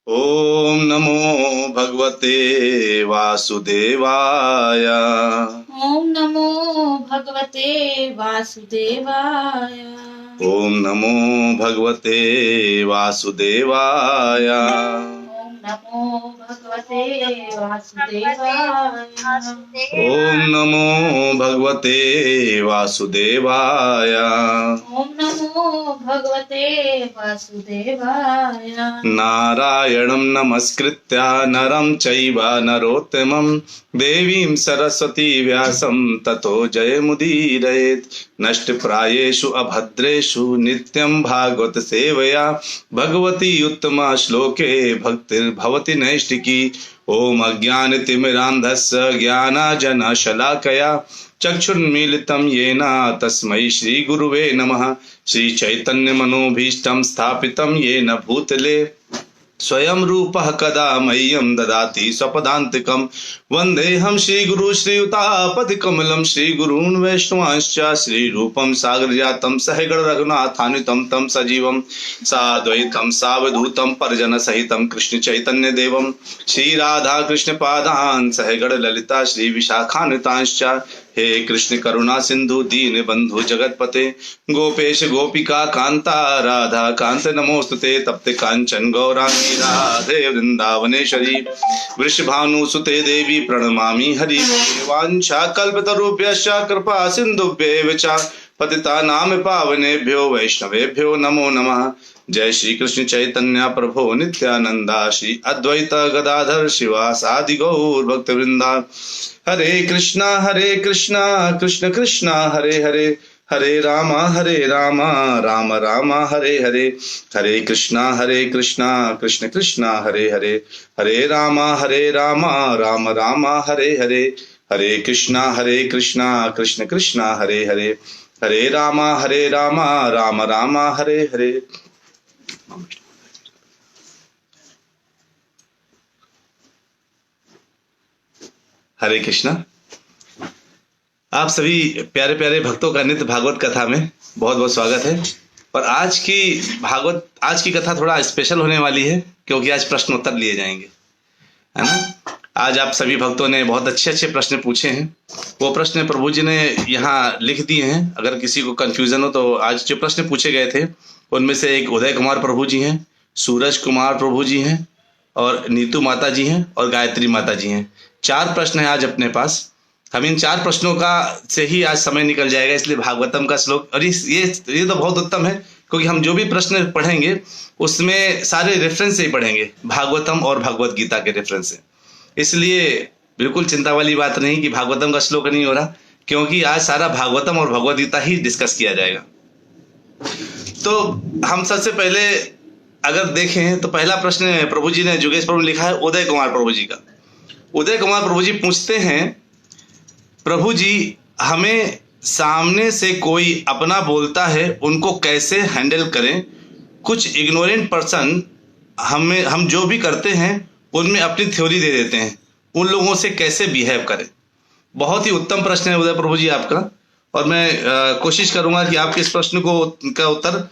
ओम नमो भगवते वासुदेवाय। ओम नमो भगवते वासुदेवाय। ओम नमो भगवते वासुदेवाय। ओम नमो भगवते वासुदेवाय। ओम नमो भगवते वासुदेवाय। ओम नमो भगवते वासुदेवाय। नारायणं नमस्कृत्य नरं चैव नरोत्तमं देवीं सरस्वती व्यासं ततो जयमुदीरयेत्। नष्टप्रायेषु अभद्रेषु नित्यं भागवत सेवया भगवती उत्तमा श्लोके भक्तिर्भवति नैष्टिकी। ओम अज्ञानतिमिरान्धस्य ज्ञानाञ्जनशलाकया चक्षुर्मीलितं येन तस्मै श्रीगुरुवे नमः। श्रीचैतन्यमनोभीष्टं स्थापितं येन भूतले स्वयं रूपः कदा मह्यं ददाति स्वपदान्तिकं। वन्देऽहं श्रीगुरु श्रीयुतापतिकमलं श्रीगुरून् वैष्णवांश्च श्रीरूपं सागरजातं सहगण रघुनाथान्वितं तं सजीवं साद्वैतं सावधूतं परिजनसहितं कृष्ण चैतन्य देवं श्रीराधा कृष्ण पादान् सहगण ललिता श्री विशाखान्वितांश्च। हे कृष्ण करुणा सिंधु दीन बंधु जगतपते गोपेश गोपिका कांता राधा कांत नमोस्तुते। तप्त कांचन गौरांगी राधे वृंदावनेश्वरी वृषभानुसुते देवी प्रणमामि हरि। वांछा कल्पतरुभ्यश्च कृपा सिंधुभ्येव च पतितानां पावनेभ्यो वैष्णवेभ्यो नमो नमः। जय श्री कृष्ण चैतन्य प्रभु नित्यानंदा श्री अद्वैत गदाधर शिवासादि गौर भक्त वृंदा। हरे कृष्णा कृष्ण कृष्णा हरे हरे हरे राम राम राम हरे हरे। हरे कृष्णा कृष्ण कृष्णा हरे हरे हरे राम राम राम हरे हरे। हरे कृष्णा कृष्ण कृष्णा हरे हरे हरे राम राम राम हरे हरे। हरे कृष्णा। आप सभी प्यारे प्यारे भक्तों का नित्य भागवत कथा में बहुत बहुत स्वागत है। और आज की कथा थोड़ा स्पेशल होने वाली है क्योंकि आज प्रश्न उत्तर लिए जाएंगे, है ना। आज आप सभी भक्तों ने बहुत अच्छे अच्छे प्रश्न पूछे हैं। वो प्रश्न प्रभु जी ने यहाँ लिख दिए हैं। अगर किसी को कंफ्यूजन हो तो आज जो प्रश्न पूछे गए थे उनमें से एक उदय कुमार प्रभु जी हैं, सूरज कुमार प्रभु जी हैं, और नीतू माता जी हैं, और गायत्री माता जी हैं। 4 प्रश्न हैं आज अपने पास। हम इन 4 प्रश्नों का से ही आज समय निकल जाएगा, इसलिए भागवतम का श्लोक। और ये तो बहुत उत्तम है क्योंकि हम जो भी प्रश्न पढ़ेंगे उसमें सारे रेफरेंस से ही पढ़ेंगे, भागवतम और भगवत गीता के रेफरेंस से। इसलिए बिल्कुल चिंता वाली बात नहीं कि भागवतम का श्लोक नहीं हो रहा, क्योंकि आज सारा भागवतम और भगवत गीता ही डिस्कस किया जाएगा। तो हम सबसे पहले अगर देखें तो पहला प्रश्न प्रभु जी ने, जुगेश प्रभु ने लिखा है उदय कुमार प्रभु जी का। उदय कुमार प्रभु जी पूछते हैं, प्रभु जी हमें सामने से कोई अपना बोलता है उनको कैसे हैंडल करें। कुछ इग्नोरेंट पर्सन हम जो भी करते हैं उनमें अपनी थ्योरी दे देते हैं, उन लोगों से कैसे बिहेव करें। बहुत ही उत्तम प्रश्न है उदय प्रभु जी आपका। और मैं कोशिश करूंगा कि आपके इस प्रश्न का उत्तर,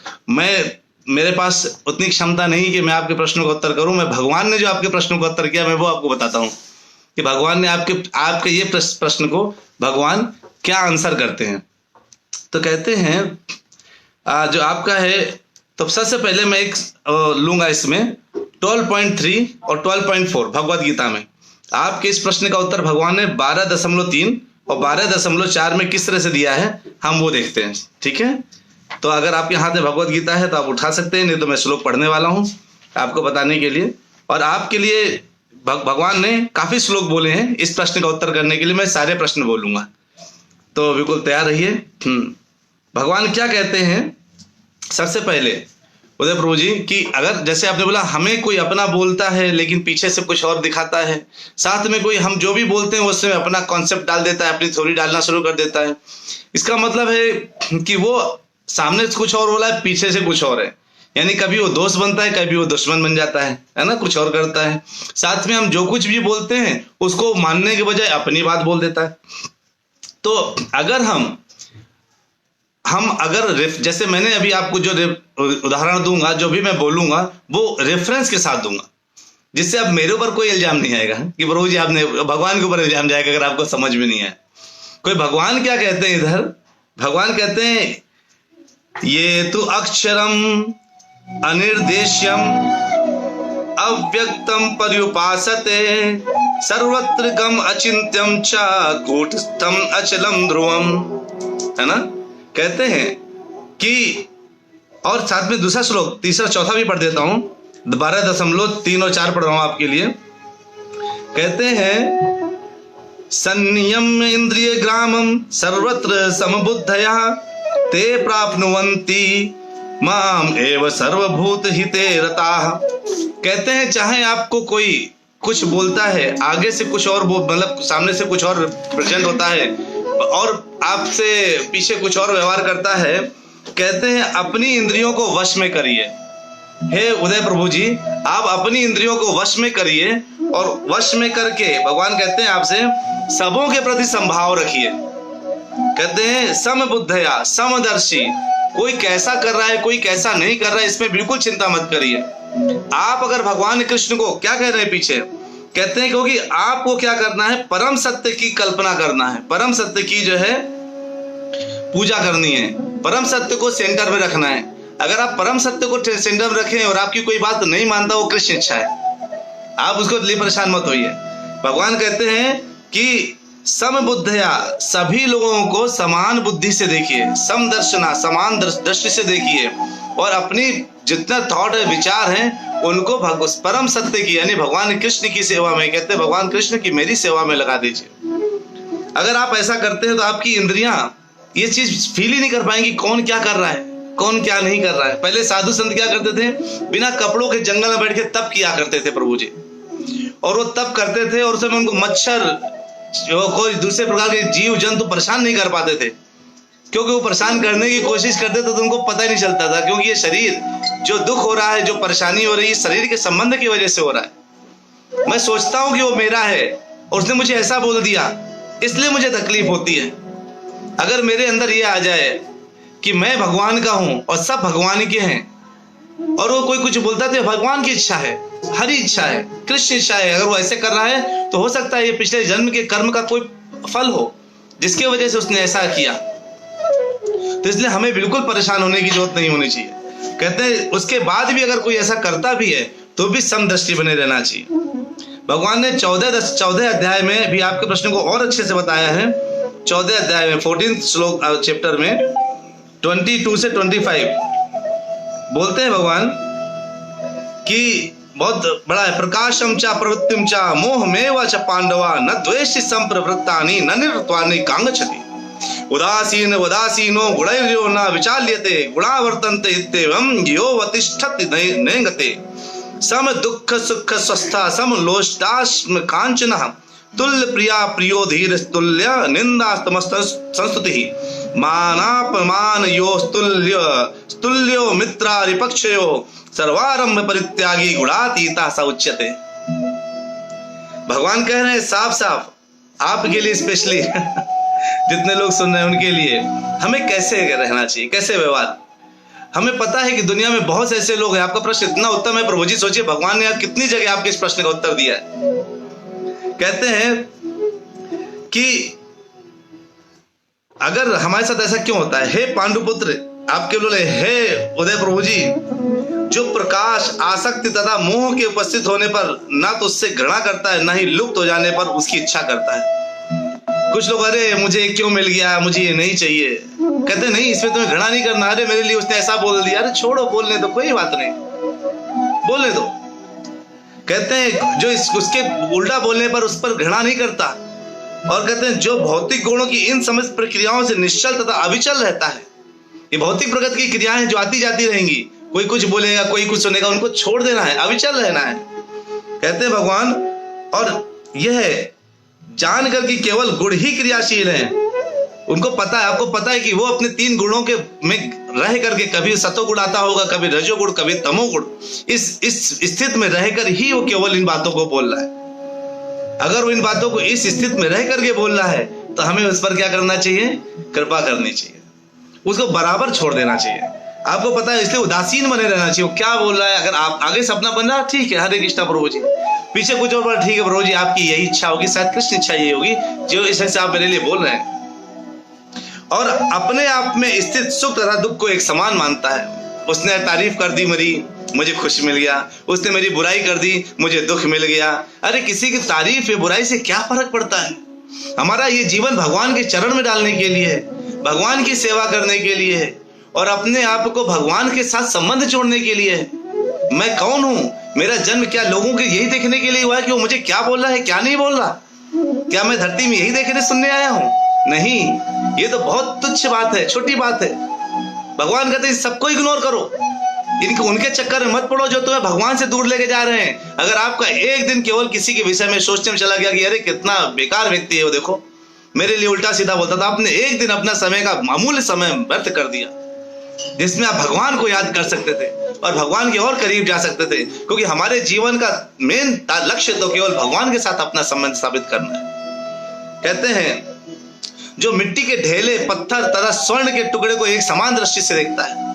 मेरे पास उतनी क्षमता नहीं कि मैं आपके प्रश्नों का उत्तर करूं। मैं भगवान ने जो आपके प्रश्नों का उत्तर किया मैं वो आपको बताता हूं कि भगवान ने आपके ये प्रश्न को भगवान क्या आंसर करते हैं। तो कहते हैं जो आपका है, तो सबसे पहले मैं एक लूंगा इसमें 12.3 और 12.4 भगवत गीता में। आपके इस प्रश्न का उत्तर भगवान ने 12.3 और 12.4 में किस तरह से दिया है हम वो देखते हैं, ठीक है। तो अगर आपके हाथ में भगवत गीता है तो आप उठा सकते हैं, नहीं तो मैं श्लोक पढ़ने वाला हूं आपको बताने के लिए। और आपके लिए भगवान ने काफी श्लोक बोले हैं इस प्रश्न का उत्तर करने के लिए। मैं सारे प्रश्न बोलूंगा, तो बिल्कुल तैयार रहिए। भगवान क्या कहते हैं सबसे पहले उदय प्रभु जी कि अगर जैसे आपने बोला हमें कोई अपना बोलता है लेकिन पीछे से कुछ और दिखाता है, साथ में कोई हम जो भी बोलते हैं उसमें अपना कॉन्सेप्ट डाल देता है, अपनी थ्योरी डालना शुरू कर देता है। इसका मतलब है कि वो सामने से कुछ और बोला है, पीछे से कुछ और है। यानी कभी वो दोस्त बनता है, कभी वो दुश्मन बन जाता है ना, कुछ और करता है। साथ में हम जो कुछ भी बोलते हैं उसको मानने के बजाय अपनी बात बोल देता है। तो अगर हम अगर जैसे मैंने अभी आपको जो उदाहरण दूंगा, जो भी मैं बोलूंगा वो रेफरेंस के साथ दूंगा। जिससे अब मेरे ऊपर कोई इल्जाम नहीं आएगा कि प्रभु जी आपने, भगवान के ऊपर इल्जाम जाएगा अगर आपको समझ में नहीं आए। कोई भगवान क्या कहते हैं इधर, भगवान कहते हैं ये तो अक्षरम अनिर्देश्यम अव्यक्तम पर्युपासते सर्वत्र गम अचिंत्यम च कूटस्थम अचलम ध्रुवम, है ना। कहते हैं कि, और साथ में दूसरा श्लोक, तीसरा चौथा भी पढ़ देता हूं, 12.3 और 4 पढ़ रहा हूं आपके लिए। कहते हैं संयम इंद्रिय ग्रामम सर्वत्र समबुद्धया ते प्राप्नुवन्ति माम एव सर्वभूत हिते रताः। कहते हैं चाहे आपको कोई कुछ बोलता है, आगे से कुछ और मतलब सामने से कुछ और प्रेजेंट होता है और आपसे पीछे कुछ और व्यवहार करता है, कहते हैं अपनी इंद्रियों को वश में करिए। हे उदय प्रभु जी, आप अपनी इंद्रियों को वश में करिए और वश में करके भगवान कहते हैं आपसे सबों के प्रति संभाव रखिए। कहते हैं समबुद्धया, समदर्शी, कोई कैसा कर रहा है कोई कैसा नहीं कर रहा है इसमें बिल्कुल चिंता मत करिए। आप अगर भगवान कृष्ण को क्या कह रहे हैं पीछे, कहते हैं क्योंकि आपको क्या करना है, परम सत्य की कल्पना करना है, परम सत्य की जो है पूजा करनी है, परम सत्य को सेंटर में रखना है। अगर आप परम सत्य को सेंटर में रखें और आपकी कोई बात नहीं मानता, वो कृष्ण इच्छा है, आप उसको लिए परेशान मत होइए। भगवान कहते हैं कि समबुद्धया, सभी लोगों को समान बुद्धि से देखिए, समदर्शना, समान दृष्टि से देखिए और अपनी जितना थॉट है, विचार हैं, उनको परम सत्य की यानी भगवान कृष्ण की सेवा में, कहते हैं भगवान कृष्ण की मेरी सेवा में लगा दीजिए। अगर आप ऐसा करते हैं तो आपकी इंद्रियां ये चीज फील ही नहीं कर पाएंगी कौन क्या कर रहा है, कौन क्या नहीं कर रहा है। पहले साधु संत क्या करते थे, बिना कपड़ों के जंगल में बैठ के तप किया करते थे प्रभु जी, और वो तप करते थे और उस समय उनको मच्छर कोई दूसरे प्रकार के जीव जंतु परेशान नहीं कर पाते थे, क्योंकि वो परेशान करने की कोशिश करते थे तो उनको पता ही नहीं चलता था, क्योंकि ये शरीर जो दुख हो रहा है, जो परेशानी हो रही है, शरीर के संबंध की वजह से हो रहा है। मैं सोचता हूं कि वो मेरा है और उसने मुझे ऐसा बोल दिया इसलिए मुझे तकलीफ होती है। अगर मेरे अंदर ये आ जाए कि मैं भगवान का हूं और सब भगवान के हैं और वो कोई कुछ बोलता है, भगवान की इच्छा है, हरी इच्छा है, कृष्ण इच्छा है, अगर वो ऐसे कर रहा है तो हो सकता है ये पिछले जन्म के कर्म का कोई फल हो जिसकी वजह से उसने ऐसा किया। तो इसलिए हमें बिल्कुल परेशान होने की जरूरत नहीं होनी चाहिए। कहते हैं उसके बाद भी अगर कोई ऐसा करता भी है तो भी समदृष्टि बने रहना चाहिए। भगवान ने 14 अध्याय में भी आपके प्रश्न को और अच्छे से बताया है। 14 अध्याय में 14 श्लोक चैप्टर में 22 से 25 बोलते हैं भगवान कि बहुत बड़ा है, प्रकाशम चा प्रवृत्तिम चा मोहमेव च पांडवा न द्वेष्टि संप्रवृत्तानि न निवृत्तानि कांगच्छति उदासीन उदासीनो गुणैर्यो न विचाल्यते गुणावर्तन्ते इत्येवं यो वतिष्ठति नेंगते सम दुःख सुख स्वस्था सम लोष्टाश्म कांचनः तुल्य प्रिया प्रियो धीर तुल्य निंदास्तमस्त संस्तुतिः मानापमान यो तुल्यो मित्रारिपक्षयो सर्वारंभ परित्यागी गुणातीता स उच्यते। भगवान कह रहे हैं साफ साफ आपके लिए स्पेशली जितने लोग सुन रहे हैं उनके लिए हमें कैसे रहना चाहिए, कैसे व्यवहार। हमें पता है कि दुनिया में बहुत से ऐसे लोग हैं। आपका प्रश्न इतना उत्तम है प्रभु जी, सोचिए भगवान ने आप कितनी जगह आपके इस प्रश्न का उत्तर दिया है। कहते हैं कि अगर हमारे साथ ऐसा क्यों होता है, हे पांडुपुत्र, आपके बोले हे उदय प्रभु जी, जो प्रकाश आसक्ति तथा मोह के उपस्थित होने पर ना तो उससे घृणा करता है, ना ही लुप्त हो जाने पर उसकी इच्छा करता है। कुछ लोग अरे मुझे क्यों मिल गया, मुझे ये नहीं चाहिए, कहते नहीं इसमें तुम्हें घृणा नहीं करना, अरे मेरे लिए उसने ऐसा बोल दिया, अरे छोड़ो बोलने दो, कोई बात नहीं, बोलने दो। कहते हैं जो उसके उल्टा बोलने पर उस पर घृणा नहीं करता। और कहते हैं जो भौतिक गुणों की इन समस्त प्रक्रियाओं से निश्चल तथा अविचल रहता है, ये भौतिक प्रगति की क्रियाएं जो आती जाती रहेंगी, कोई कुछ बोलेगा कोई कुछ सुनेगा, उनको छोड़ देना है, अविचल रहना है, कहते हैं भगवान। और यह जानकर कि केवल गुण ही क्रियाशील हैं, उनको पता है, आपको पता है कि वो अपने 3 गुणों के में रह करके कभी सतोगुण आता होगा, कभी रजोगुण, कभी तमोगुण, इस स्थिति में रहकर ही वो केवल इन बातों को बोल रहा है। अगर वो इन बातों को इस स्थिति में रह करके बोल रहा है तो हमें उस पर क्या करना चाहिए, कृपा करनी चाहिए, उसको बराबर छोड़ देना चाहिए। आपको पता है, इसलिए उदासीन बने रहना चाहिए। वो क्या बोल रहा है, अगर आप आगे सपना बन रहा है ठीक है, हरे कृष्णा प्रभु जी, पीछे कुछ और बोला ठीक है प्रभु जी, आपकी यही इच्छा होगी, शायद कृष्ण इच्छा यही होगी जो इस से आप मेरे लिए बोल रहे हैं। और अपने आप में स्थित सुख तथा दुख को एक समान मानता है। उसने तारीफ कर दी मेरी, मुझे खुश मिल गया, उसने मेरी बुराई कर दी, मुझे दुख मिल गया। अरे किसी की तारीफ या बुराई से क्या फर्क पड़ता है? हमारा ये जीवन भगवान के चरण में डालने के लिए है, भगवान की सेवा करने के लिए है और अपने आप को भगवान के साथ संबंध जोड़ने के लिए है। मैं कौन हूं, मेरा जन्म क्या लोगों के यही देखने के लिए हुआ है कि वो मुझे क्या बोल रहा है, क्या नहीं बोल रहा? क्या मैं धरती में यही देखने सुनने आया हूं? नहीं, ये तो बहुत तुच्छ बात है, छोटी बात है। भगवान कहते हैं सबको इग्नोर करो, उनके चक्कर में मत पड़ो जो तुम्हें भगवान से दूर लेके जा रहे हैं। अगर आपका एक दिन केवल किसी के विषय में सोचने में चला गया कि अरे कितना बेकार व्यक्ति है वो, देखो मेरे लिए उल्टा सीधा बोलता था, आपने एक दिन अपना समय का मामूली समय व्यर्थ कर दिया जिसमें आप भगवान को याद कर सकते थे और भगवान के और करीब जा सकते थे। क्योंकि हमारे जीवन का मेन लक्ष्य तो केवल भगवान के साथ अपना संबंध स्थापित करना है। कहते हैं जो मिट्टी के ढेले, पत्थर तथा स्वर्ण के टुकड़े को एक समान दृष्टि से देखता है।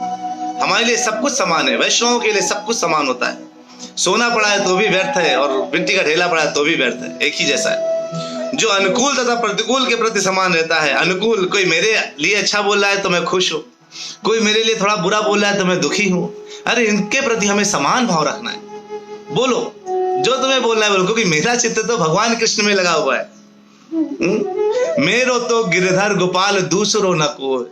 हमारे लिए सब कुछ समान है, वैष्णवों के लिए सब कुछ समान होता है। सोना पड़ा है तो भी व्यर्थ है और मिट्टी का ढेला पड़ा है तो भी व्यर्थ है, एक ही जैसा है। जो अनुकूल तथा प्रतिकूल के प्रति समान रहता है। अनुकूल, कोई मेरे लिए अच्छा बोल रहा है तो मैं खुश हूँ, कोई मेरे लिए थोड़ा बुरा बोल रहा है तो मैं दुखी हूँ। अरे इनके प्रति हमें समान भाव रखना है। बोलो जो तुम्हें बोलना है बोलो, क्योंकि मेरा चित्त तो भगवान कृष्ण में लगा हुआ है। मेरो तो गिरधर गोपाल दूसरो न कोई,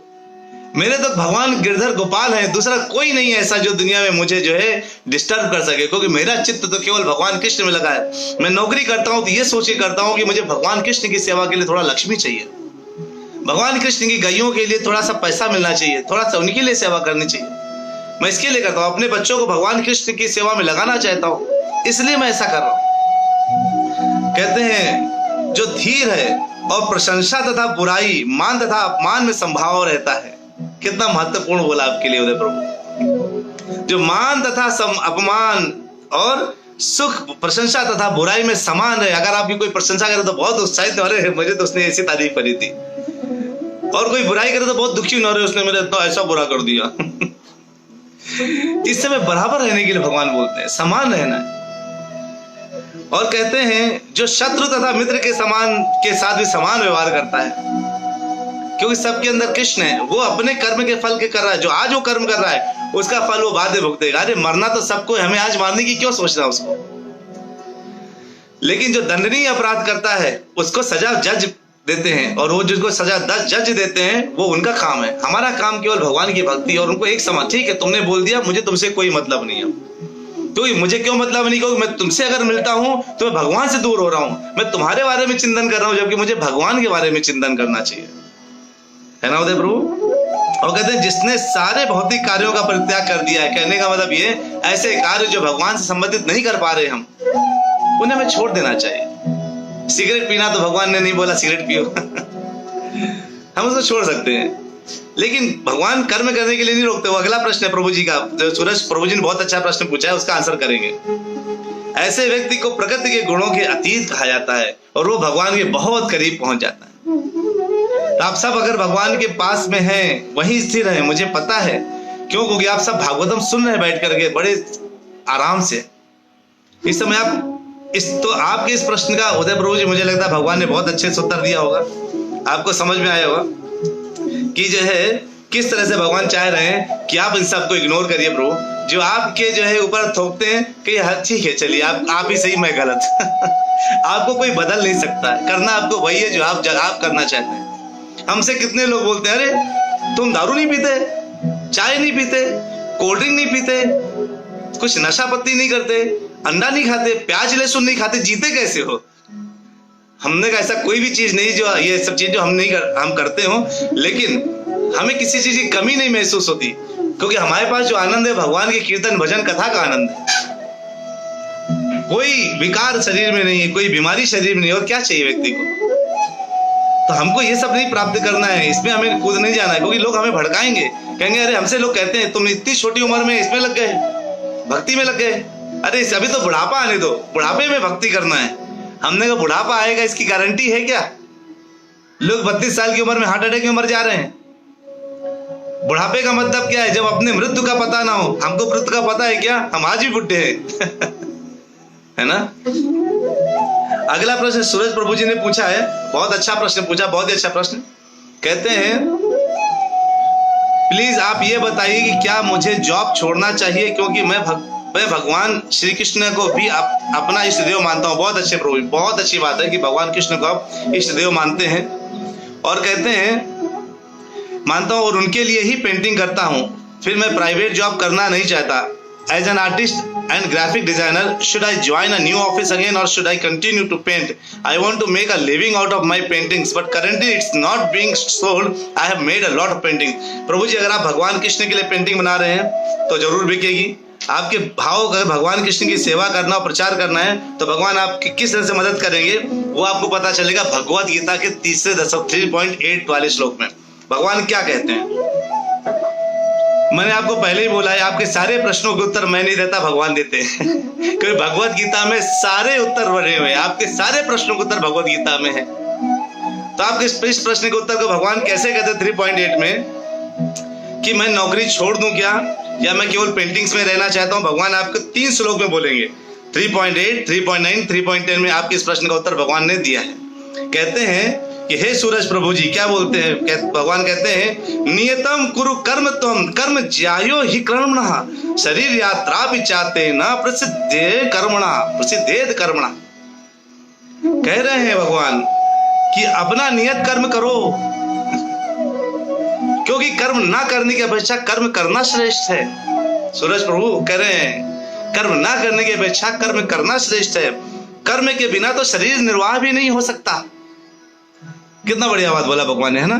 मेरे तो भगवान गिरधर गोपाल है, दूसरा कोई नहीं है ऐसा जो दुनिया में मुझे जो है डिस्टर्ब कर सके, क्योंकि मेरा चित्त तो केवल भगवान कृष्ण में लगा है। मैं नौकरी करता हूं तो ये सोच के करता हूं कि मुझे भगवान कृष्ण की सेवा के लिए थोड़ा लक्ष्मी चाहिए, भगवान कृष्ण की गायों के लिए थोड़ा सा पैसा मिलना चाहिए, थोड़ा सा उनके लिए सेवा करनी चाहिए। मैं इसके लिए करता हूं, अपने बच्चों को भगवान कृष्ण की सेवा में लगाना चाहता हूं, इसलिए मैं ऐसा कर रहा हूं। कहते हैं जो धीर है और प्रशंसा तथा बुराई, मान तथा अपमान में संभाव रहता है। कितना महत्वपूर्ण बोला आपके लिए उदय प्रभु। जो मान तथा अपमान और सुख, प्रशंसा तथा बुराई में समान है। अगर आपकी कोई प्रशंसा करे तो बहुत उत्साहित हो रहे, मुझे तो उसने ऐसी तारीफ करी थी, और कोई बुराई करे तो बहुत दुखी न हो रहे, उसने मेरे इतना ऐसा बुरा कर दिया। इस समय बराबर रहने के लिए भगवान बोलते हैं, समान रहना है। और कहते हैं जो शत्रु तथा मित्र के साथ भी समान व्यवहार करता है, क्योंकि सबके अंदर कृष्ण है। वो अपने कर्म के फल के कर रहा है, जो आज वो कर्म कर रहा है उसका फल वो बाद में भुगतेगा। अरे मरना तो सबको, हमें आज मारने की क्यों सोचना उसको? लेकिन जो दंडनीय अपराध करता है उसको सजा जज देते हैं, और वो जिसको सजा जज देते हैं वो उनका काम है। हमारा काम केवल भगवान की भक्ति और उनको एक समान। ठीक है तुमने बोल दिया, मुझे तुमसे कोई मतलब नहीं है। तो मुझे क्यों मतलब नहीं? क्योंकि मैं तुमसे अगर मिलता हूं तो मैं भगवान से दूर हो रहा हूं, मैं तुम्हारे बारे में चिंतन कर रहा हूं, जबकि मुझे भगवान के बारे में चिंतन करना चाहिए, है ना उदय प्रभु? और कहते हैं जिसने सारे भौतिक कार्यों का परित्याग कर दिया है। कहने का मतलब ये, ऐसे कार्य जो भगवान से संबंधित नहीं कर पा रहे हम, उन्हें हमें छोड़ देना चाहिए। सिगरेट पीना तो भगवान ने नहीं बोला सिगरेट पियो हम उसको छोड़ सकते हैं, लेकिन भगवान कर्म करने के लिए नहीं रोकते। वो अगला प्रश्न है प्रभु जी का, जो सूरज प्रभु जी ने बहुत अच्छा प्रश्न पूछा है, उसका आंसर करेंगे। ऐसे व्यक्ति को प्रकृति के गुणों के अतीत कहा जाता है और वो भगवान के बहुत करीब पहुंच जाता है। तो आप सब अगर भगवान के पास में हैं, वहीं स्थिर हैं, मुझे पता है। क्यों? क्योंकि आप सब भागवतम सुन रहे हैं बैठ करके बड़े आराम से। इस समय आपके इस प्रश्न का उदय प्रभु जी, मुझे लगता है भगवान ने बहुत अच्छे से उत्तर दिया होगा, आपको समझ में आया होगा कि जो है किस तरह से भगवान चाह रहे हैं कि आप इन सबको इग्नोर करिए प्रभु, जो आपके जो है ऊपर थोपते हैं कि हर ठीक है चलिए आप ही सही मैं गलत आपको कोई बदल नहीं सकता है, करना आपको वही है जो आप करना चाहते हैं। हमसे कितने लोग बोलते हैं अरे तुम दारू नहीं पीते, चाय नहीं पीते, कोल्ड ड्रिंक नहीं पीते, कुछ नशा पत्ती नहीं करते, अंडा नहीं खाते, प्याज लहसुन नहीं खाते, जीते कैसे हो? हमने कहा ऐसा कोई भी चीज नहीं जो ये सब चीज जो हम करते हो, लेकिन हमें किसी चीज की कमी नहीं महसूस होती, क्योंकि हमारे पास जो आनंद है भगवान के कीर्तन भजन कथा का आनंद है। कोई विकार शरीर में नहीं है, कोई बीमारी शरीर में नहीं, और क्या चाहिए व्यक्ति को? तो हमको ये सब नहीं प्राप्त करना है, इसमें हमें कूद नहीं जाना है, क्योंकि लोग हमें भड़काएंगे, कहेंगे अरे हमसे लोग कहते हैं तुम इतनी छोटी उम्र में इसमें लग गए, भक्ति में लग गए। अरे अभी तो बुढ़ापा आने दो, बुढ़ापे में भक्ति करना है। हमने कहा बुढ़ापा आएगा इसकी गारंटी है क्या? लोग 32 साल की उम्र में हार्ट अटैक में मर जा रहे हैं। बुढ़ापे का मतलब क्या है? जब अपने मृत्यु का पता ना हो। हमको मृत्यु का पता है क्या? हम आज भी बुढ़े हैं। है ना? अगला प्रश्न सूरज प्रभु जी ने पूछा है, बहुत अच्छा प्रश्न पूछा, बहुत ही अच्छा प्रश्न। कहते हैं प्लीज आप ये बताइए कि क्या मुझे जॉब छोड़ना चाहिए, क्योंकि मैं भगवान श्री कृष्ण को भी अपना इष्ट देव मानता हूँ। बहुत अच्छे प्रभु, बहुत अच्छी बात है कि भगवान कृष्ण को आप इष्ट देव मानते हैं। और कहते हैं मानता हूँ और उनके लिए ही पेंटिंग करता हूँ, फिर मैं प्राइवेट जॉब करना नहीं चाहता। As an artist and graphic designer, should I join a new office again or should I continue to paint? I want to make a living out of my paintings, but currently it's not being sold. I have made a lot of painting. प्रभु जी, अगर आप भगवान कृष्ण के लिए painting बना रहे हैं तो जरूर बिकेगी। आपके भाव अगर भगवान कृष्ण की सेवा करना और प्रचार करना है तो भगवान आपकी किस तरह से मदद करेंगे वो आपको पता चलेगा भगवत गीता के 3.8 वाले श्लोक में। भगवान क्या कहते हैं? मैंने आपको पहले ही बोला है, आपके सारे प्रश्नों के उत्तर मैं नहीं देता, भगवान देते हैं। क्योंकि भगवत गीता में सारे उत्तर बने हुए हैं, आपके सारे प्रश्नों के उत्तर भगवत गीता में है। तो आपके इस प्रश्न के उत्तर को भगवान कैसे कहते हैं 3.8 में कि मैं नौकरी छोड़ दूं क्या, या मैं केवल पेंटिंग्स में रहना चाहता हूं? भगवान आपको 3 श्लोक में बोलेंगे। 3.8, 3.9, 3.10 में आपके इस प्रश्न का उत्तर भगवान ने दिया है। कहते हैं कि हे सूरज प्रभु जी, क्या बोलते हैं? भगवान कहते हैं नियतम कुरु कर्म त्वम कर्म ज्यायो हि कर्मणः शरीर यात्रा भी चाहते न प्रसिद्धेद कर्मणा। कह रहे हैं भगवान कि अपना नियत कर्म करो, क्योंकि कर्म ना करने की अपेक्षा कर्म करना श्रेष्ठ है। सूरज प्रभु कह रहे हैं कर्म ना करने की अपेक्षा कर्म करना श्रेष्ठ है। कर्म के बिना तो शरीर निर्वाह भी नहीं हो सकता। कितना बढ़िया बात बोला भगवान ने, है ना?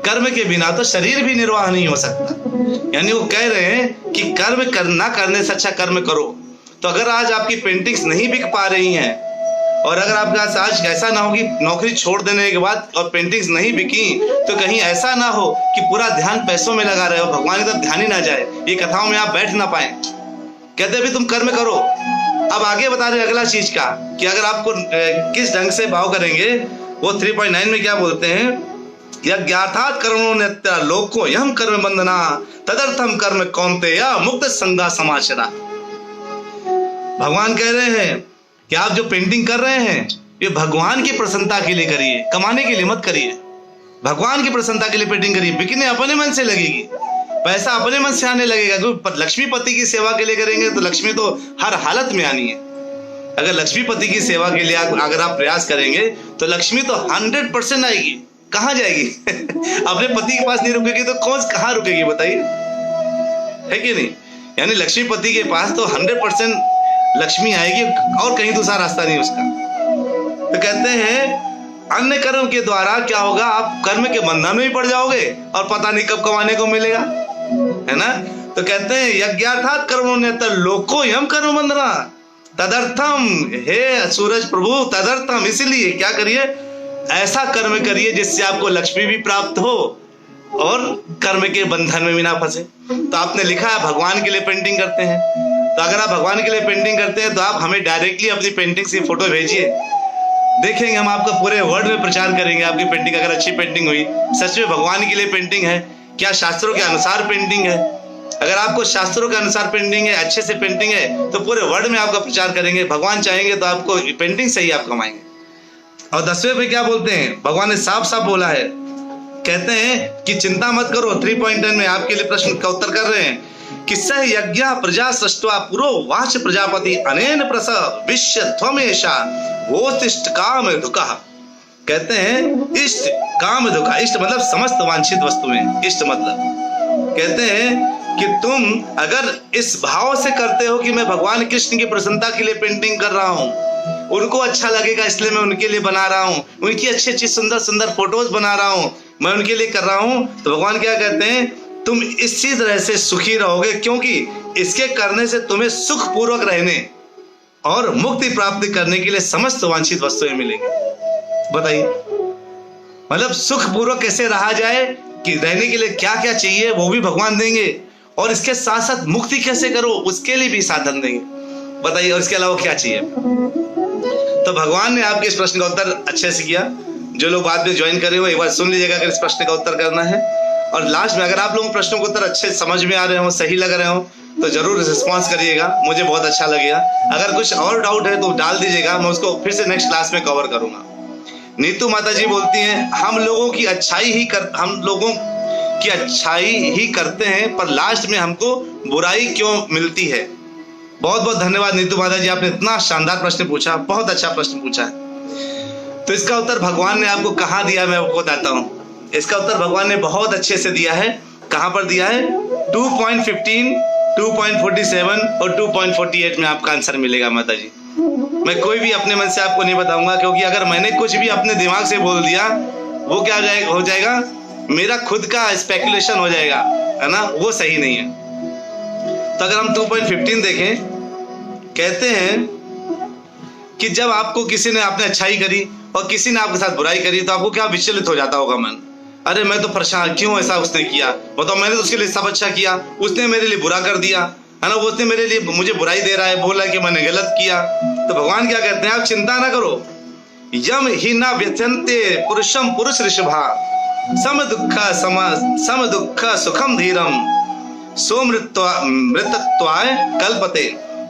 कर्म के बिना तो शरीर भी निर्वाह नहीं हो सकता। यानी वो कह रहे हैं कि कर्म करना करने से अच्छा कर्म करो। तो अगर आज आपकी पेंटिंग्स नहीं बिक पा रही हैं और अगर आपका आज ऐसा ना हो कि नौकरी छोड़ देने के बाद और पेंटिंग्स नहीं बिकी, तो कहीं ऐसा ना हो कि पूरा ध्यान पैसों में लगा रहे हो, भगवान की तरफ ध्यान ही ना जाए, ये कथाओं में आप बैठ ना पाए। कहते अभी तुम कर्म करो। अब आगे बता रहे अगला चीज का कि अगर आपको किस ढंग से भाव करेंगे। वो 3.9 में क्या बोलते हैं? यज्ञार्थात् कर्मणो नित्या लोको यम कर्म बंधना तदर्थम कर्म कौन्तेय मुक्त संगा समाचरा। भगवान कह रहे हैं कि आप जो पेंटिंग कर रहे हैं ये भगवान की प्रसन्नता के लिए करिए, कमाने के लिए मत करिए। भगवान की प्रसन्नता के लिए पेंटिंग करिए। बिकने अपने मन से लगेगी, पैसा अपने मन से आने लगेगा। क्योंकि लक्ष्मीपति की सेवा के लिए करेंगे तो लक्ष्मी तो हर हालत में आनी है। अगर लक्ष्मीपति की सेवा के लिए अगर आप प्रयास करेंगे तो लक्ष्मी तो 100% आएगी। कहाँ जाएगी? अपने पति के पास नहीं रुकेगी तो कहाँ रुकेगी बताइए, है कि नहीं? यानी लक्ष्मीपति के पास तो 100% लक्ष्मी आएगी और कहीं दूसरा रास्ता नहीं उसका। तो कहते हैं अन्य कर्म के द्वारा क्या होगा, आप कर्म के बंधन में भी पड़ जाओगे और पता नहीं कब कमाने को मिलेगा, है ना? तो कहते हैं यज्ञार्थात् कर्मणो नित्यं लोको यम कर्म बंधना तदर्थम। हे सूरज प्रभु, तदर्थम इसलिए क्या करिए, ऐसा कर्म करिए जिससे आपको लक्ष्मी भी प्राप्त हो और कर्म के बंधन में भी ना फंसे। तो आपने लिखा है भगवान के लिए पेंटिंग करते हैं। तो अगर आप भगवान के लिए पेंटिंग करते हैं तो आप हमें डायरेक्टली अपनी पेंटिंग्स की फोटो भेजिए, देखेंगे हम आपका पूरे वर्ल्ड में प्रचार करेंगे। आपकी पेंटिंग अगर अच्छी पेंटिंग हुई, सच में भगवान के लिए पेंटिंग है, क्या शास्त्रों के अनुसार पेंटिंग है, अगर आपको शास्त्रों के अनुसार पेंटिंग है, अच्छे से पेंटिंग है, तो पूरे वर्ल्ड में आपका प्रचार करेंगे। भगवान चाहेंगे तो आपको पेंटिंग से ही आप कमाएंगे। और 10वें पे क्या बोलते हैं? भगवान ने साफ साफ बोला है, कहते हैं कि चिंता मत करो। 3.10 में आपके लिए प्रश्न का उत्तर कर रहे हैं कि सह यज्ञ प्रजा सृष्ट्वा पुरो वाच प्रजापति अनेन प्रस विश्व त्वमेशा वोतिष्ठ काम दुखः। कहते हैं इष्ट काम दुखः, इष्ट मतलब समस्त वांछित वस्तुएं, इष्ट मतलब कहते हैं कि तुम अगर इस भाव से करते हो कि मैं भगवान कृष्ण की प्रसन्नता के लिए पेंटिंग कर रहा हूँ, उनको अच्छा लगेगा इसलिए मैं उनके लिए बना रहा हूँ, उनकी अच्छी अच्छी सुंदर सुंदर फोटोज बना रहा हूँ, मैं उनके लिए कर रहा हूँ, तो भगवान क्या कहते हैं, तुम इसी तरह से सुखी रहोगे, क्योंकि इसके करने से तुम्हें सुख पूर्वक रहने और मुक्ति प्राप्ति करने के लिए समस्त वांछित वस्तुएं मिलेंगी। बताइए, मतलब सुख पूर्वक कैसे रहा जाए, कि रहने के लिए क्या क्या चाहिए वो भी भगवान देंगे, और इसके साथ साथ मुक्ति कैसे करो उसके लिए भी साधन देंगे। बताइए, और इसके अलावा क्या चाहिए? तो भगवान ने आपके इस प्रश्न का उत्तर अच्छे से किया। जो लोग बाद में ज्वाइन करे वो एक बार सुन लीजिएगा अगर इस प्रश्न का उत्तर करना है। और लास्ट में अगर आप लोगों को प्रश्नों के उत्तर अच्छे समझ में आ रहे हो, सही लग रहे हो, तो जरूर रिस्पॉन्स करिएगा, मुझे बहुत अच्छा लगेगा। अगर कुछ और डाउट है तो डाल दीजिएगा, मैं उसको फिर से नेक्स्ट क्लास में कवर करूंगा। नीतू माता जी बोलती हैं, हम लोगों की अच्छाई ही करते हैं, पर लास्ट में हमको बुराई क्यों मिलती है। बहुत बहुत धन्यवाद नीतू माता जी, आपने इतना शानदार प्रश्न पूछा, बहुत अच्छा प्रश्न पूछा है। तो इसका उत्तर भगवान ने आपको कहाँ दिया, मैं आपको बताता हूँ। इसका उत्तर भगवान ने बहुत अच्छे से दिया है। कहाँ पर दिया है? 2.15, 2.47 और 2.48 में आपका आंसर मिलेगा माता जी। मैं कोई भी अपने मन से आपको नहीं बताऊंगा, क्योंकि अगर मैंने कुछ भी अपने दिमाग से बोल दिया वो क्या हो जाएगा, मेरा खुद का स्पेकुलेशन हो जाएगा, है ना, वो सही नहीं है। तो अगर हम 2.15 देखें, कहते हैं कि जब आपको किसी ने आपने अच्छाई करी और किसी ने आपके साथ बुराई करी तो आपको क्या विचलित हो जाता होगा मन, अरे मैं तो परेशान, क्यों ऐसा उसने किया, बताओ, मैंने तो उसके लिए सब अच्छा किया, उसने मेरे लिए बुरा कर दिया, है ना, उसने मेरे लिए मुझे बुराई दे रहा है, बोल रहा है कि मैंने गलत किया। तो भगवान क्या कहते हैं, आप चिंता ना करो, यम ही न व्यथन्ते पुरुषम पुरुष ऋषभा सम दुख सुखम धीरम सोमृतत्वाय कल्पते।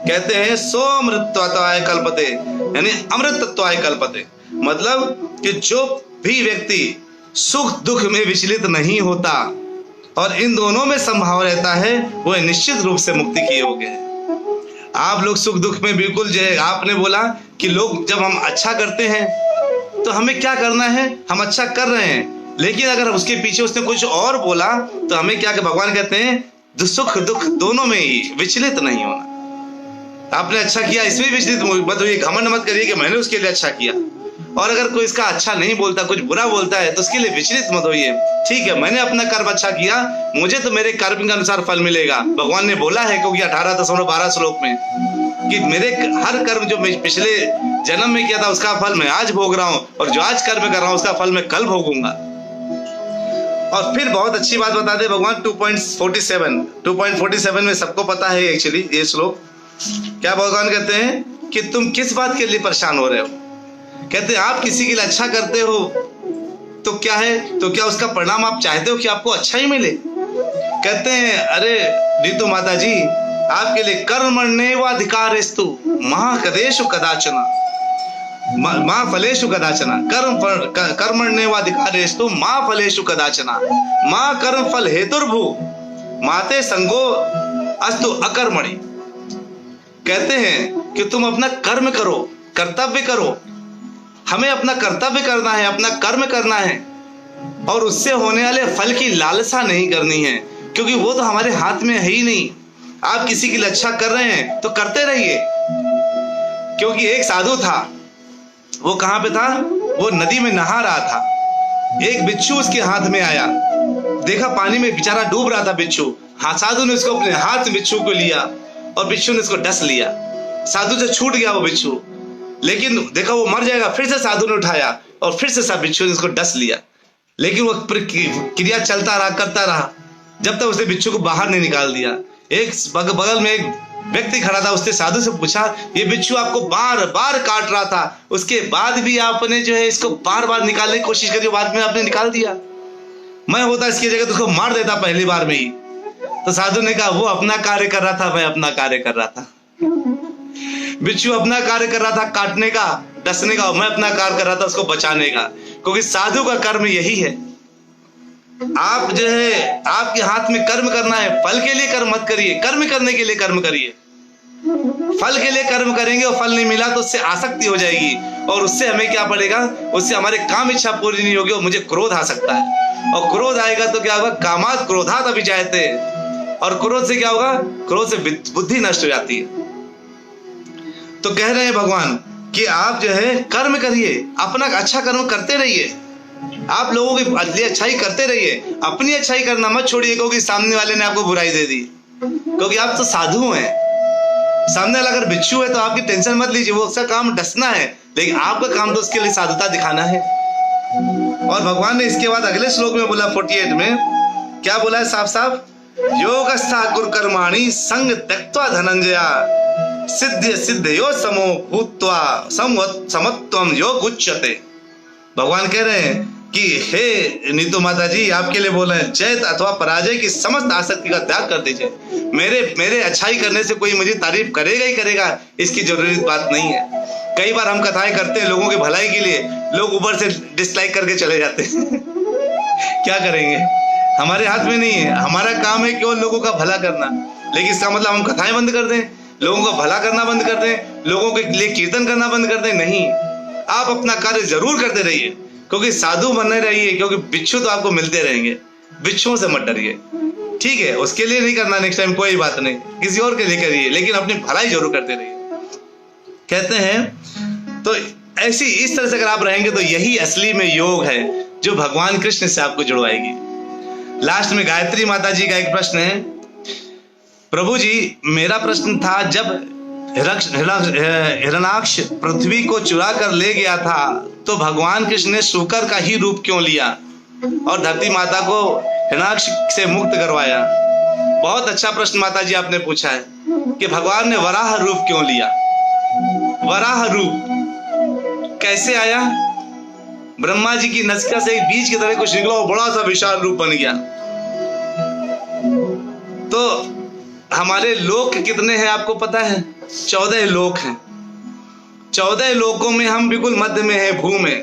कहते हैं सोमृतत्वाय कल्पते, यानी अमृतत्वाय कल्पते, मतलब कि जो भी व्यक्ति सुख दुख में विचलित नहीं होता और इन दोनों में संभाव रहता है, वो निश्चित रूप से मुक्ति के योग्य है। आप लोग सुख दुख में बिल्कुल, जो है आपने बोला कि लोग जब हम अच्छा करते हैं तो हमें क्या करना है, हम अच्छा कर रहे हैं, लेकिन अगर उसके पीछे उसने कुछ और बोला तो हमें क्या, कि भगवान कहते हैं सुख दुख दोनों में ही विचलित नहीं होना। आपने अच्छा किया इसमें विचलित मत होइए, घमंड मत करिए कि मैंने उसके लिए अच्छा किया, और अगर कोई इसका अच्छा नहीं बोलता, कुछ बुरा बोलता है तो उसके लिए विचलित मत होइए। ठीक है, मैंने अपना कर्म अच्छा किया, मुझे तो मेरे कर्म के अनुसार फल मिलेगा। भगवान ने बोला है, क्योंकि 18.12 श्लोक में, कि मेरे हर कर्म जो मैं पिछले जन्म में किया था उसका फल मैं आज भोग रहा हूँ, और जो आज कर्म कर रहा हूँ उसका फल मैं कल भोगूंगा। और फिर बहुत अच्छी बात बता दे भगवान, 2.47 में सबको पता है एक्चुअली ये श्लोक। क्या भगवान कहते हैं कि तुम किस बात के लिए परेशान हो रहे हो। कहते हैं आप किसी के लिए अच्छा करते हो तो क्या है, तो क्या उसका परिणाम आप चाहते हो कि आपको अच्छा ही मिले। कहते हैं अरे नीतू माता जी, आपके लिए कर्मण्येवाधिकारेस्तु मा कदेषु कदाचन माँ फलेषु कदाचना कर्मण्येवाधिकारेस्तु माँ फलेषु कदाचना माँ कर्म फल हेतुर्भू माते संगो अस्तु अकर्मणि। कहते हैं कि तुम अपना कर्म करो, कर्तव्य करो, हमें अपना कर्तव्य करना है, अपना कर्म करना है, और उससे होने वाले फल की लालसा नहीं करनी है, क्योंकि वो तो हमारे हाथ में है ही नहीं। आप किसी के लिए अच्छा कर रहे हैं तो करते रहिए। क्योंकि एक साधु था, वो कहाँ पे था, वो नदी में नहा रहा था, एक बिच्छू उसके हाथ में आया, देखा पानी में बेचारा डूब रहा था बिच्छू। हाँ, साधु ने उसको अपने हाथ में बिच्छू को लिया और बिच्छू ने उसको डस लिया। साधु से छूट गया वो बिच्छू, लेकिन देखा वो मर जाएगा, फिर से साधु ने उठाया और फिर से बिच्छू ने उसको डस लिया। लेकिन वो क्रिया चलता रहा, करता रहा, जब तक उसने बिच्छू को बाहर नहीं निकाल दिया। एक बगल में एक व्यक्ति खड़ा था, उसने साधु से पूछा, ये बिच्छू आपको बार बार काट रहा था, उसके बाद भी आपने जो है इसको बार बार निकालने की कोशिश करी, बाद में आपने निकाल दिया। मैं होता इसकी जगह तो उसको मार देता पहली बार में ही। तो साधु ने कहा वो अपना कार्य कर रहा था, मैं अपना कार्य कर रहा था। बिच्छू अपना कार्य कर रहा था काटने का, डसने का, मैं अपना कार्य कर रहा था उसको बचाने का। क्योंकि साधु का कर्म यही है। आप जो है आपके हाथ में कर्म करना है, फल के लिए कर्म मत करिए, कर्म करने के लिए कर्म करिए। फल के लिए कर्म करेंगे और फल नहीं मिला तो उससे आसक्ति हो जाएगी, और उससे हमें क्या पड़ेगा, उससे हमारे काम इच्छा पूरी नहीं होगी और मुझे क्रोध आ सकता है, और क्रोध आएगा तो क्या होगा, कामात क्रोधात अभिजायते, और क्रोध से क्या होगा, क्रोध से बुद्धि नष्ट हो जाती है। तो कह रहे हैं भगवान कि आप जो है कर्म करिए, अपना अच्छा कर्म करते रहिए, आप लोगों की अच्छाई करते रहिए, अपनी अच्छाई करना मत छोड़िए क्योंकि सामने वाले ने आपको बुराई दे दी। क्योंकि आप तो साधु हैं, सामने वाला अगर बिच्छू है तो आपकी टेंशन मत लीजिए, वो उसका काम डसना है, लेकिन आपका काम तो उसके लिए साधुता दिखाना है। और भगवान ने इसके बाद अगले श्लोक में बोला 48 में क्या बोला है, साफ साफ, योगस्था कुरु कर्माणि संग त्यक्त्वा धनंजया सिद्ध सिद्धयो समो भूत्वा समत्वम योग उच्यते। भगवान कह रहे हैं कि हे नीतू माता जी, आपके लिए बोल रहे हैं, जैत अथवा पराजय की समस्त आसक्ति का त्याग कर दीजिए। मेरे अच्छाई करने से कोई मुझे तारीफ करेगा ही करेगा, इसकी जरूरी बात नहीं है। कई बार हम कथाएं करते हैं लोगों की भलाई के लिए, लोग ऊपर से डिसलाइक करके चले जाते हैं। क्या करेंगे, हमारे हाथ में नहीं है। हमारा काम है केवल लोगों का भला करना, लेकिन इसका मतलब हम कथाएं बंद कर दें, लोगों का भला करना बंद कर दें, लोगों के लिए कीर्तन करना बंद कर दें? नहीं, आप अपना कार्य जरूर करते रहिए, क्योंकि साधु बने रहिए, क्योंकि बिच्छू तो आपको मिलते रहेंगे। बिच्छुओं से मत डरिए, ठीक है? उसके लिए नहीं करना नेक्स्ट टाइम, कोई बात नहीं, किसी और के लिए करिए, लेकिन अपनी भलाई जरूर करते रहिए। कहते हैं तो ऐसी इस तरह से अगर आप रहेंगे तो यही असली में योग है जो भगवान कृष्ण से आपको जुड़वाएगी। लास्ट में गायत्री माता जी का एक प्रश्न है, प्रभु जी मेरा प्रश्न था, जब हिरणाक्ष पृथ्वी को चुरा कर ले गया था तो भगवान कृष्ण ने शूकर का ही रूप क्यों लिया और धरती माता को हिरणाक्ष से मुक्त करवाया? बहुत अच्छा प्रश्न माता जी आपने पूछा है कि भगवान ने वराह रूप क्यों लिया। वराह रूप कैसे आया? ब्रह्मा जी की नसिका से एक बीज की तरह कुछ निकला और बड़ा सा विशाल रूप बन गया। तो हमारे लोक कितने हैं आपको पता है? 14 लोक हैं। 14 लोकों में हम बिल्कुल मध्य में है, भू में।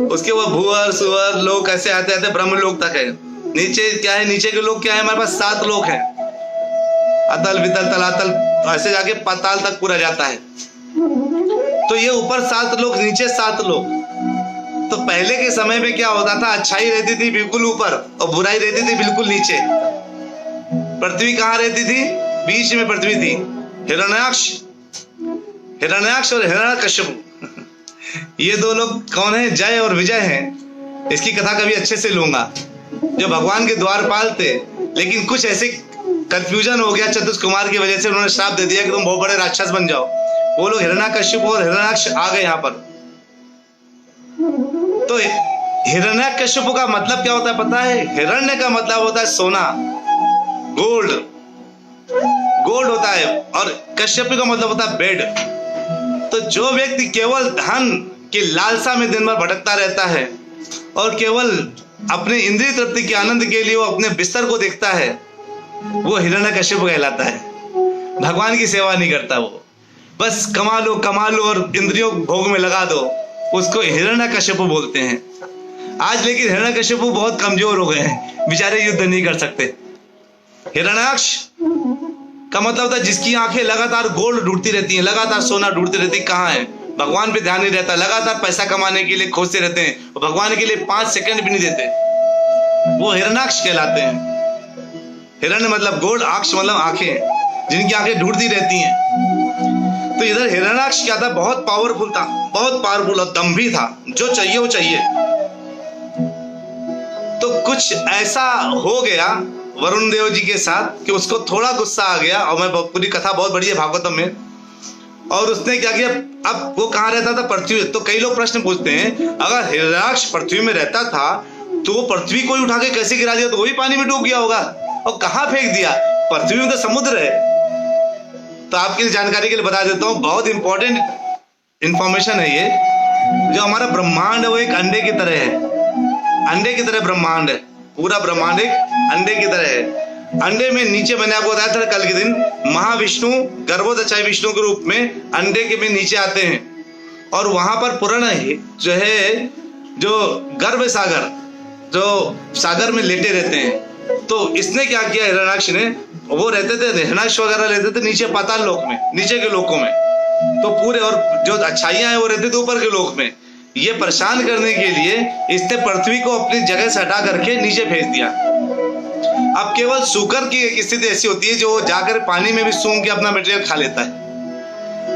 उसके वो भूअर सुअर लोक ऐसे आते आते ब्रह्म लोक तक है। नीचे क्या है? नीचे के लोग क्या है? हमारे पास 7 लोक हैं, अतल वितल तलातल, ऐसे जाके पाताल तक पूरा जाता है। तो ये ऊपर 7 लोक, नीचे 7 लोक। तो पहले के समय में क्या होता था? अच्छाई रहती थी बिल्कुल ऊपर और बुराई रहती थी बिल्कुल नीचे। पृथ्वी कहाँ रहती थी? बीच में पृथ्वी थी। हिरण्याक्ष और हिरण्यकश्यप, ये 2 लोग कौन है? जय और विजय हैं। इसकी कथा कभी अच्छे से लूंगा। जो भगवान के द्वारपाल थे, लेकिन कुछ ऐसे कंफ्यूजन हो गया चतुष कुमार की वजह से, उन्होंने श्राप दे दिया कि तुम बहुत बड़े राक्षस बन जाओ। वो लोग हिरण्यकश्यप और हिरण्याक्ष आ गए यहाँ पर। तो हिरण्यकश्यप का मतलब क्या होता है पता है? हिरण्य का मतलब होता है सोना, गोल्ड, गोल्ड होता है, और कश्यप का मतलब होता है बेड। तो जो व्यक्ति केवल धन की लालसा में दिन भर भटकता रहता है और केवल अपने इंद्रिय तृप्ति के आनंद के लिए वो अपने बिस्तर को देखता है, वो हिरण्यकश्यप कहलाता है। भगवान की सेवा नहीं करता, वो बस कमा लो और इंद्रियों भोग में लगा दो, उसको हिरण्यकश्यप बोलते हैं। आज लेकिन हिरण्यकश्यप बहुत कमजोर हो गए हैं, बेचारे युद्ध नहीं कर सकते। हिरण्याक्ष का मतलब होता है जिसकी आंखें लगातार गोल्ड ढूंढती रहती हैं, लगातार सोना ढूंढती रहती है, कहाँ है? भगवान पे ध्यान नहीं रहता, लगातार पैसा कमाने के लिए खोजते रहते हैं और भगवान के लिए 5 सेकंड भी नहीं देते, वो हिरण्याक्ष कहलाते हैं। हिरण्य मतलब गोल्ड, अक्ष मतलब आंखें, जिनकी आंखें ढूंढती रहती हैं। तो इधर हिरण्याक्ष क्या था? बहुत पावरफुल था, बहुत पावरफुल और दम्भी था, जो चाहिए वो चाहिए। तो कुछ ऐसा हो गया वरुण देव जी के साथ कि उसको थोड़ा गुस्सा आ गया, और मैं पूरी कथा बहुत बड़ी है भागवतम में। और उसने क्या किया? अब वो कहाँ रहता था? पृथ्वी। तो कई लोग प्रश्न पूछते हैं, अगर हिरण्याक्ष पृथ्वी में रहता था तो वो पृथ्वी को उठा के कैसे गिरा दिया? तो वो भी पानी में डूब गया होगा। और कहाँ फेंक दिया? पृथ्वी में तो समुद्र है। तो आपकी जानकारी के लिए बता देता हूँ, बहुत इंपॉर्टेंट इंफॉर्मेशन है ये। जो हमारा ब्रह्मांड है वो एक अंडे की तरह है, अंडे की तरह ब्रह्मांड है। पूरा ब्रह्मांड एक अंडे की तरह है। अंडे में नीचे मैंने आपको बताया था कल के दिन, महाविष्णु गर्भोदचाई विष्णु के रूप में अंडे के में नीचे आते हैं, और वहां पर पुराण जो है, जो गर्भ सागर, जो सागर में लेटे रहते हैं। तो इसने क्या किया? हिरण्याक्ष ने, वो रहते थे हिरण्याक्ष वगैरह रहते थे नीचे पाताल लोक में, नीचे के लोकों में। तो पूरे, और जो अच्छाइयां हैं वो रहते थे ऊपर के लोक में। ये परेशान करने के लिए इसने पृथ्वी को अपनी जगह से हटा करके नीचे भेज दिया। अब केवल सूकर की एक स्थिति ऐसी होती है जो जाकर पानी में भी सूंघ के अपना मटेरियल खा लेता है,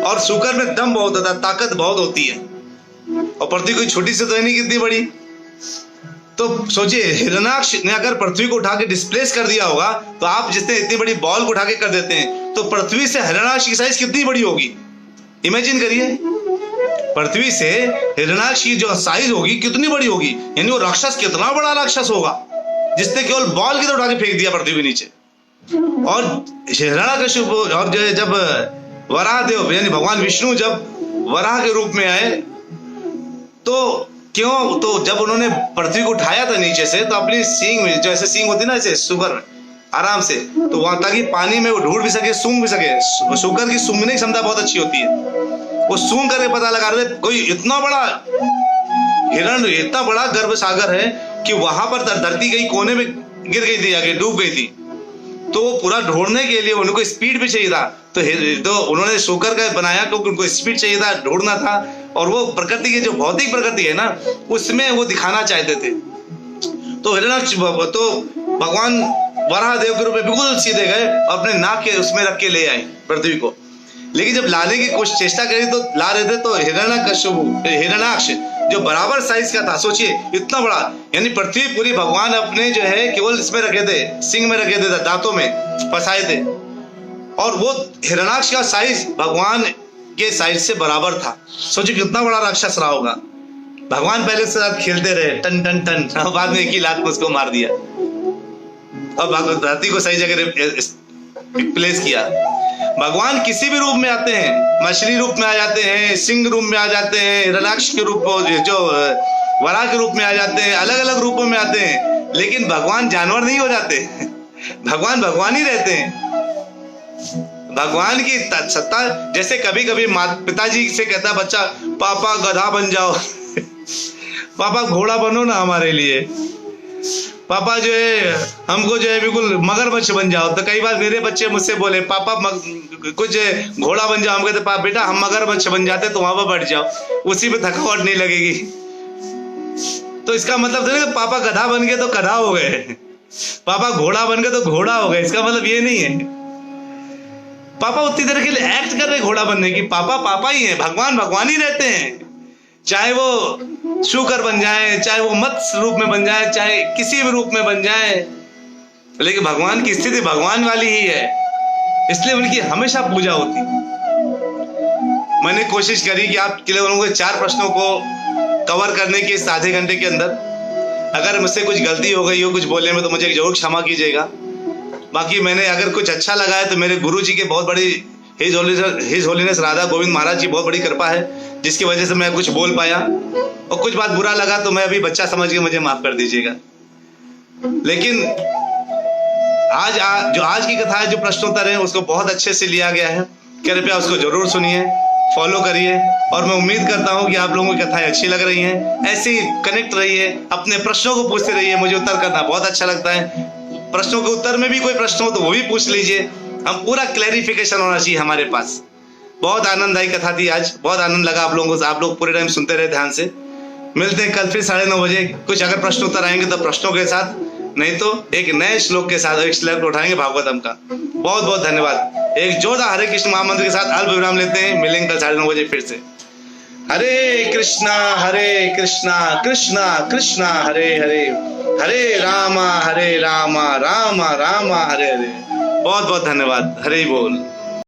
और सूकर में दम बहुत होता है, ताकत बहुत होती है, और पृथ्वी कोई छोटी सी तो है नहीं, कितनी बड़ी। तो सोचिए, हिरण्याक्ष ने अगर पृथ्वी को उठा के डिस्प्लेस कर दिया होगा, तो आप जितने इतनी बड़ी बॉल को उठा के कर देते हैं, तो पृथ्वी से हिरण्याक्ष की साइज कितनी बड़ी होगी? इमेजिन करिए, पृथ्वी से हिरण्याक्ष की जो साइज होगी कितनी बड़ी होगी। यानी वो राक्षस कितना बड़ा राक्षस होगा जिसने केवल बॉल की तरह उठा के फेंक दिया पृथ्वी के नीचे। और हिरण्याकश्यप, और जब वराह देव यानी भगवान विष्णु जब वराह के रूप में आए, तो क्यों? तो जब उन्होंने पृथ्वी को उठाया था नीचे से, तो अपनी सींग में, जैसे सींग होती है ना ऐसे शुगर आराम से, तो वहां ताकि पानी में वो ढूंढ भी सके, सूंघ भी सके। शुगर की सूंघने की क्षमता बहुत अच्छी होती है। वो सूंघ करके पता लगा रहे कोई इतना बड़ा हिरण, इतना बड़ा गर्भ सागर है कि वहां पर धरती कहीं कोने में गिर गई थी, आगे डूब गई थी। तो वो पूरा ढूंढने के लिए उनको स्पीड भी चाहिए था, तो उन्होंने शुकर का बनाया क्योंकि उनको स्पीड चाहिए था, ढूंढना था। और वो प्रकृति की जो भौतिक प्रकृति है ना, उसमें वो दिखाना चाहते थे। तो हिरणाक्ष तो भगवान वराह देव के रूप में बिल्कुल सीधे गए, अपने नाक के उसमें रख के ले आए पृथ्वी को। लेकिन जब लाने की कुछ चेष्टा करी तो ला रहे थे, तो हिरणाक्ष जो बराबर साइज का था, सोचिए इतना बड़ा, यानी पृथ्वी पूरी भगवान अपने जो है केवल इसमें रखे थे, सिंग में रखे थे, दांतों में फंसाए थे। और वो हिरणाक्ष का साइज भगवान के साइज से बराबर था। सोचिए कितना बड़ा राक्षस रहा होगा। भगवान पहले उसके साथ खेलते रहे, टन टन टन, बाद में एक ही लात में उसको मार दिया और धरती को सही जगह प्लेस किया। भगवान किसी भी रूप में आते हैं, मछली रूप में आ जाते हैं, सिंह रूप में आ जाते हैं, हिरणाक्ष के रूप, जो वराह के रूप में आ जाते हैं, अलग अलग रूपों में आते हैं। लेकिन भगवान जानवर नहीं हो जाते, भगवान भगवान ही रहते हैं। भगवान की सत्ता, जैसे कभी कभी पिताजी से कहता है बच्चा, पापा गधा बन जाओ, पापा घोड़ा बनो ना हमारे लिए, पापा जो है हमको जो है बिल्कुल मगरमच्छ बन जाओ। तो कई बार मेरे बच्चे मुझसे बोले पापा कुछ घोड़ा बन जाओ, हम कहते पापा बेटा हम मगरमच्छ बन जाते तो वहां पर बैठ जाओ, उसी में थकावट नहीं लगेगी। तो इसका मतलब तो पापा गधा बन गए तो गधा हो गए, पापा घोड़ा बन गए तो घोड़ा हो गए, इसका मतलब ये नहीं है। पापा उतनी देर के लिए एक्ट कर रहे घोड़ा बनने की, पापा पापा ही है, भगवान भगवान ही रहते हैं। चाहे वो शुकर बन जाए, चाहे वो मत्स्य रूप में बन जाए, चाहे किसी भी रूप में बन जाए, लेकिन भगवान की स्थिति भगवान वाली ही है, इसलिए उनकी हमेशा पूजा होती। मैंने कोशिश करी कि आप लोगों के 4 प्रश्नों को कवर करने के इस आधे घंटे के अंदर। अगर मुझसे कुछ गलती हो गई हो कुछ बोलने में तो मुझे जरूर क्षमा कीजिएगा। बाकी मैंने अगर कुछ अच्छा लगा है तो मेरे गुरु जी के बहुत बड़ी हिज होलीनेस राधा गोविंद महाराज जी बहुत बड़ी कृपा है, जिसकी वजह से मैं कुछ बोल पाया। और कुछ बात बुरा लगा तो मैं अभी बच्चा समझ के मुझे माफ कर दीजिएगा। लेकिन आज की कथा है, जो प्रश्नोत्तर है उसको बहुत अच्छे से लिया गया है। कृपया उसको जरूर सुनिए, फॉलो करिए, और मैं उम्मीद करता हूं कि आप लोगों की कथाएं अच्छी लग रही हैं। ऐसे ही कनेक्ट रहिए, अपने प्रश्नों को पूछते रहिए, मुझे उत्तर करना बहुत अच्छा लगता है। प्रश्नों के उत्तर में भी कोई प्रश्न हो तो वो भी पूछ लीजिए, हम पूरा क्लैरिफिकेशन होना चाहिए हमारे पास। बहुत आनंददायी कथा थी आज, बहुत आनंद लगा आप लोगों को, आप लोग पूरे टाइम सुनते रहे ध्यान से। मिलते हैं कल फिर 9:30 बजे। कुछ अगर प्रश्न उत्तर आएंगे तो प्रश्नों के साथ, नहीं तो एक नए श्लोक के साथ, एक श्लोक उठाएंगे भागवतम का। बहुत बहुत धन्यवाद। एक जोरदार हरे कृष्ण महामंत्र के साथ अल्प विराम लेते हैं। मिलेंगे कल 9:30 बजे फिर से। हरे कृष्णा कृष्णा कृष्णा हरे हरे, हरे रामा रामा रामा हरे हरे। बहुत बहुत धन्यवाद। हरे बोल।